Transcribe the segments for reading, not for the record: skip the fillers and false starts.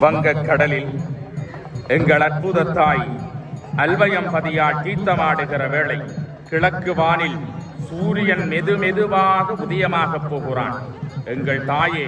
வங்கக் கடலில் எங்கள் அற்புத தாய் அல்வயம் பதியால் தீர்த்தமாடுகிற வேளை கிழக்கு வானில் சூரியன் மெதுவாக உதயமாகப் போகிறான். எங்கள் தாயே,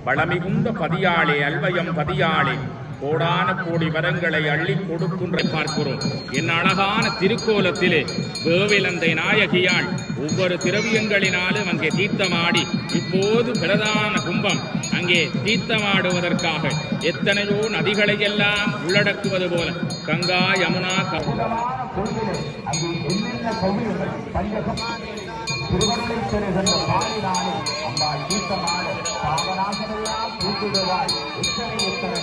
வளமிகுந்த பதியாளே, அல்வயம் பதியாளே, கோடான கோடி வரங்களை அள்ளி கொடுக்கின்ற பார்க்கிறோம். என் அழகான திருக்கோலத்திலே வேவிலந்தை நாயகியால் ஒவ்வொரு திரவியங்களினாலும் அங்கே தீர்த்தமாடி இப்போது பிரதான கும்பம் அங்கே தீர்த்தமாடுவதற்காக எத்தனையோ நதிகளை எல்லாம் உள்ளடக்குவது போல கங்கா, யமுனா, திருவருளை பெறுகின்ற பாலினாலே அம்பாள் தீர்த்தமாட பாவநாசனையால் தூக்கிடுவாய். எத்தனை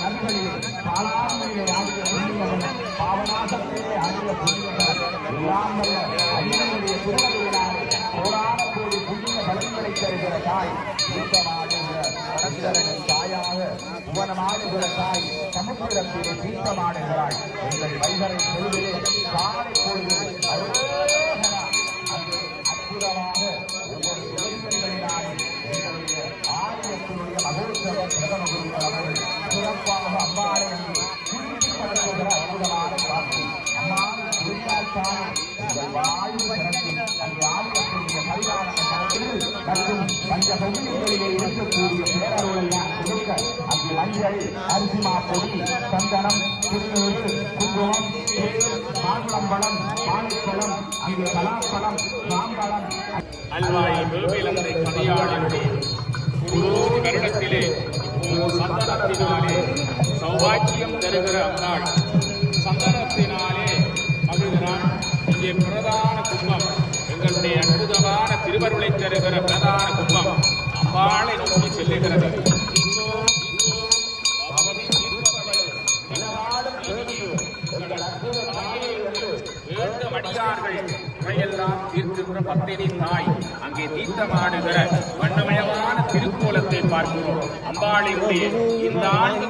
நதிகளிலே பாலாண்மையிலே ஆடிய புண்ணியவன், பாவநாசத்திலே ஆடிய புண்ணியவன், எல்லாம் வல்ல அடிமையுடைய திருவருளினாலே கோடான கோடி புண்ணிய பலன்களை தருகிற தாய், தீர்த்தமாடுகிற பரந்தரனின் தாயாக புவனமாடுகிற தாய், சமுத்திரத்திலே தீர்த்தமாடுகிறாள். எங்கள் வைகரை பொழுதிலே காலை பொழுதிலே அற்புதமாக ஒவ்வொரு இளைஞர்களினாலே எங்களுடைய ஆலயத்தினுடைய மகோத்சவம் பிரதம குருக்கள் அவர்கள் சிறப்பாக அம்பாளை அங்கே படுத்துகிற அற்புதமான காட்சி. அம்மாவை குறியாச்சான வாயு கணக்கில் அங்கே ஆலயத்தினுடைய பரிகாரண கணக்கில் மற்றும் பஞ்ச பகுதிகளிலே இருக்கக்கூடிய பேரருளெல்லாம் கொடுக்க அங்கே மஞ்சள், அரிசிமா பொடி, சந்தனம், திருநூறு, குங்குமம், மாதுளம்பழம், பாலைப்பழம், அங்கே பலாப்பழம், மாம்பழம், அல்வாய் வேவிலந்தை பதியாளனுடைய வருடத்திலே சந்தனத்தினாலே சௌபாக்கியம் தருகிற அம்மாள் சந்தனத்தினாலே மகிழ்கிறான். இங்கே பிரதான கும்பம், எங்களுடைய அற்புதமான திருவருளை தருகிற பிரதான கும்பம் அம்பாளை நோக்கி செல்லுகிறது. அடியார்கள் தீர்க்கின்ற பத்தினி தாய் அங்கே தீர்த்தமாடுகிற வண்ணமயமான திருக்கோலத்தை பார்க்கிறோம். அம்பாளினுடைய இந்த ஆண்டு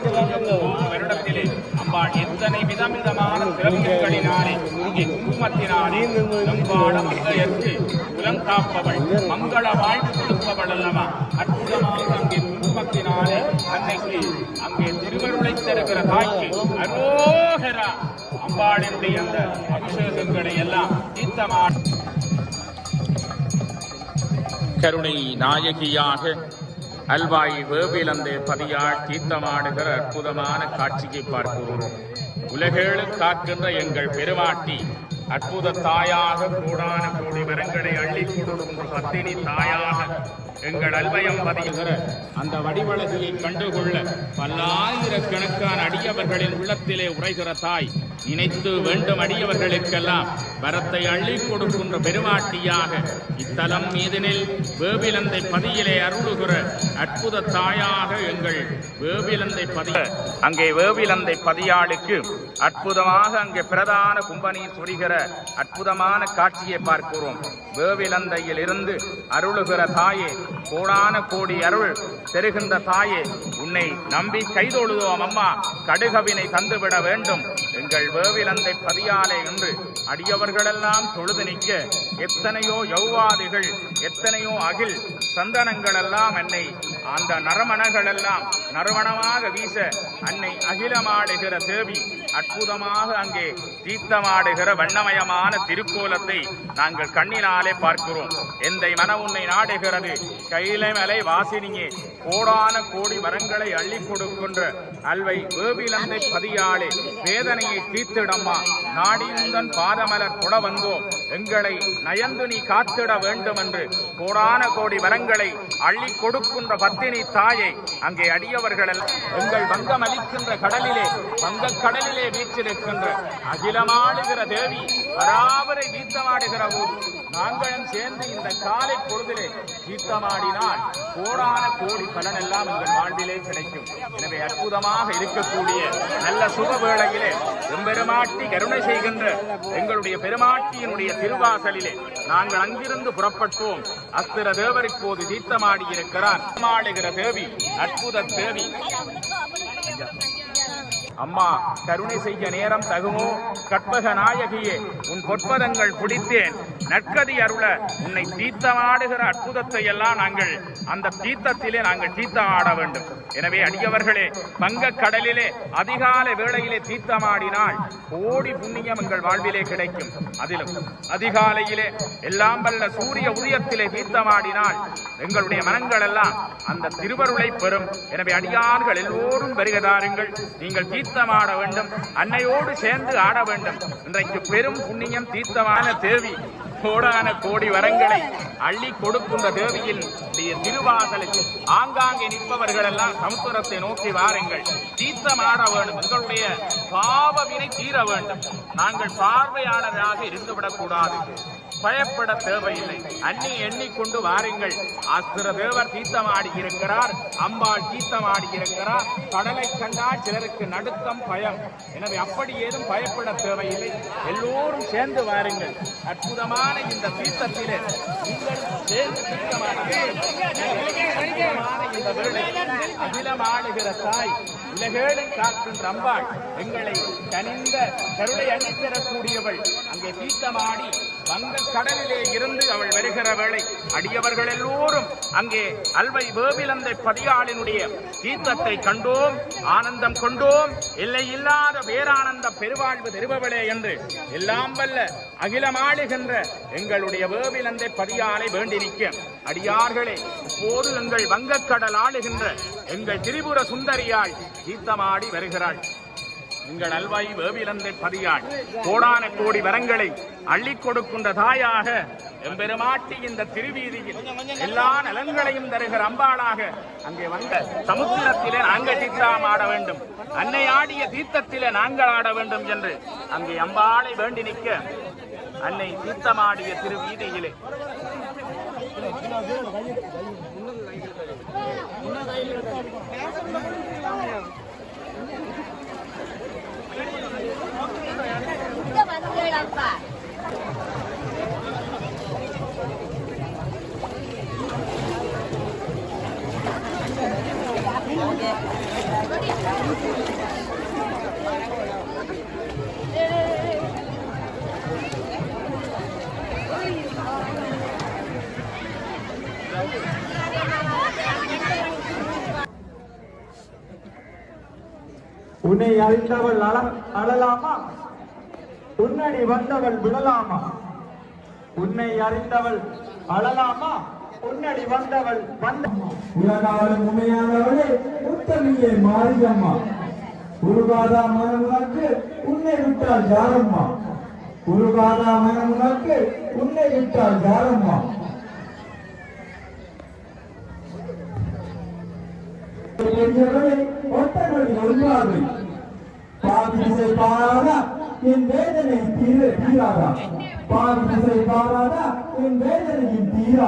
வருடத்திலே அம்பாள் எத்தனை விதவிதமான திரவியங்களினாலே இங்கே குங்குமத்தினாலே நம்பாடம் மங்கையற்கு குலம் காப்பவள், மங்கள வாழ்வு கொடுப்பவள் அல்லவா. அற்புதமாக அங்கே குங்குமத்தினாலே அன்னைக்கு அங்கே திருவருளை தருகிற தாய்க்கு அரோகரா அம்பாளினுடைய அந்த அபிஷேகங்களை எல்லாம் தீர்த்தமான கருணை நாயகியாக அல்வாய் வேவிலந்தை பதியால் தீர்த்தமாடுகிற அற்புதமான காட்சியை பார்க்கிறோம். உலகேழு காக்கின்ற எங்கள் பெருமாட்டி அற்புத தாயாக கோடான கோடி வரங்களை அள்ளி கொடுக்கின்ற பத்தினி தாயாக எங்கள் அல்வயம் பதிகிற அந்த வடிவழகியை கண்டுகொள்ள பல்லாயிரக்கணக்கான அடியவர்களின் உள்ளத்திலே உரைகிற தாய், நினைத்து வேண்டும் அடியவர்களுக்கெல்லாம் வரத்தை அள்ளி கொடுக்கின்ற பெருமாட்டியாக இத்தலம் மீதினில் வேவிலந்தை பதியிலே அருளுகிற அற்புத தாயாக எங்கள் வேவிலந்தை பதிய அங்கே வேவிலந்தை பதியாளுக்கு அற்புதமாக அங்கே பிரதான கும்பநீர் சொரிகிற அற்புதமான காட்சியை பார்க்கிறோம். வேவிலந்தையில் இருந்து அருளுகிற தாயே, கோடான கோடி அருள் பெறுகின்ற தாயே, உன்னை நம்பி கைதொழுதோம் அம்மா, கடுகவினை தந்துவிட வேண்டும். எங்கள் வேவிலந்தை பதியாலே என்று அடியவர்களெல்லாம் தொழுது நிற்க எத்தனையோ யௌவாதிகள், எத்தனையோ அகில் சந்தனங்கள் எல்லாம் என்னை அந்த நரமணங்கள் எல்லாம் நறுமணமாக வீச அன்னை அகிலமாடுகிற தேவி அற்புதமாக அங்கே தீர்த்தமாடுகிற வண்ணமயமான திருக்கோலத்தை நாங்கள் கண்ணினாலே பார்க்கிறோம். எந்தை மன உன்னை நாடுகிறது கையிலமலை வாசினியே, கோடான கோடி வரங்களை அள்ளி கொடுக்கின்ற அல்வை வேவிலந்தை பதியாளே, வேதனையை தீர்த்திடம்மா, நாடியுந்தன் பாதமலர் கொட வந்தோம், எங்களை நயந்து நீ காத்திட வேண்டும் என்று கோடான கோடி வரங்களை அள்ளி கொடுக்கின்ற பத்தினி தாயை அங்கே அடியவர்கள் எங்கள் வங்கம் அளிக்கின்ற கடலிலே, வங்கக் கடலிலே வீற்றிருக்கின்ற அகிலமாடுகிற தேவி பராபரை தீர்த்தமாடுகிற போது நாங்களும் சேர்ந்து இந்த காலை பொழுதிலே தீர்த்தமாடினால் கோடான கோடி பலன் எல்லாம் எங்கள் வாழ்விலே கிடைக்கும். எனவே அற்புதமாக இருக்கக்கூடிய நல்ல சுப வேளையிலே எம்பெருமாட்டி கருணை செய்கின்ற எங்களுடைய பெருமாட்டியினுடைய திருவாசலிலே நாங்கள் அங்கிருந்து புறப்பட்டோம். அஸ்திர தேவர் இப்போது தீர்த்தமாடி இருக்கிறார். ஆடுகிற தேவி, அற்புத தேவி அம்மா, கருணை செய்ய நேரம் தகுமோ? கற்பக நாயகியே, உன் பொற்பதங்கள் பிடித்தேன், நற்கதி அருள உன்னை தீர்த்தமாடுகிற அற்புதத்தை எல்லாம் நாங்கள் அந்த தீர்த்தத்திலே நாங்கள் தீர்த்தமாட வேண்டும். எனவே அடியவர்களே, வங்கக் கடலிலே அதிகாலை வேளையிலே தீர்த்தமாடினால் கோடி புண்ணியம் எங்கள் வாழ்விலே கிடைக்கும். அதிலும் அதிகாலையிலே எல்லாம் வல்ல சூரிய உதயத்திலே தீர்த்தமாடினால் எங்களுடைய மனங்கள் எல்லாம் அந்த திருவருளை பெறும். எனவே அடியார்கள் எல்லோரும் வருகதாருங்கள். நீங்கள் தீர்த்தமாட வேண்டும், அன்னையோடு சேர்ந்து ஆட வேண்டும். இன்றைக்கு பெரும் புண்ணியம் தீர்த்தமான தேவி கோடான கோடி வரங்களை அள்ளி கொடுக்கின்ற தேவியின் திருவாசலுக்கு ஆங்காங்கே நிற்பவர்கள் எல்லாம் சமுத்திரத்தை நோக்கி வாருங்கள். தீர்த்தமாட வேண்டும். எங்களுடைய பாவவினை தீர வேண்டும். நாங்கள் பார்வையாளராக இருந்துவிடக் கூடாது. பயப்பட தேவையில்லை. அன்னி எண்ணிக்கொண்டு வாருங்கள். அஸ்திர தேவர் தீர்த்தமாடி இருக்கிறார், அம்பாள் தீர்த்தமாடி இருக்கிறார். கடலை கண்டால் சிலருக்கு நடுக்கம், பயம். எனவே அப்படி ஏதும் பயப்பட தேவையில்லை. எல்லோரும் சேர்ந்து வாருங்கள். அற்புதமான இந்த தீர்த்தத்திலே சேர்ந்து இந்த வேளை அகிலமாடுகிற தாய், உலகேடு காக்கின்ற அம்பாள், எங்களை கனிந்த கருளை அளித்தரக்கூடியவள் அங்கே தீர்த்தமாடி வங்கக் கடலிலே இருந்து அவள் வருகிற வேளை அடியவர்கள் எல்லோரும் அங்கே அல்வை வேபிலந்தை பதியாளினுடைய தீர்த்தத்தை கண்டோம், ஆனந்தம் கொண்டோம். எல்லை இல்லாத பேரானந்த பெருவாழ்வு தருபவளே என்று எல்லாம் வல்ல அகிலமாடுகின்ற எங்களுடைய வேபிலந்தை பதியாளை வேண்டி நிற்க அடியார்களே, இப்போது எங்கள் வங்கக்கடல் ஆளுகின்ற எங்கள் திரிபுர சுந்தரியாய் தீர்த்தமாடி வருகிறாள். எங்கள் அல்வாய் வேபிலந்தை பதியாள் கோடான கோடி வரங்களை அள்ளி கொடுக்கின்ற தாயாக எம்பெருமாட்டி இந்த திருவீதியில் எல்லா நலன்களையும் தருகிற அம்பாளாக அங்கே வந்த சமுத்திரத்திலே நாங்கள் தீர்த்தமாட வேண்டும், அன்னை ஆடிய தீர்த்தத்திலே நாங்கள் ஆட வேண்டும் என்று அங்கே அம்பாளை வேண்டி நிற்க அன்னை தீர்த்தமாடிய திருவீதியிலே உன்னை அறிந்தவள் அழலாமா, உன்னடி வந்தவள் விடலாமா? உன்னை அறிந்தவள் அழலாமா, உன்னடி வந்தவள் உலகாலும் உண்மையானவளே உத்தமியே மாரியம்மா. உருகாதா மனமுனக்கு உன்னை விட்டால் யாரம்மா, உருகாதா மனமுனக்கு உன்னை விட்டால் யாரம்மா? பாதிசை பாராதா என் வேதனை தீராதா, பாதிசை பாராதா என் வேதனையின் தீரா.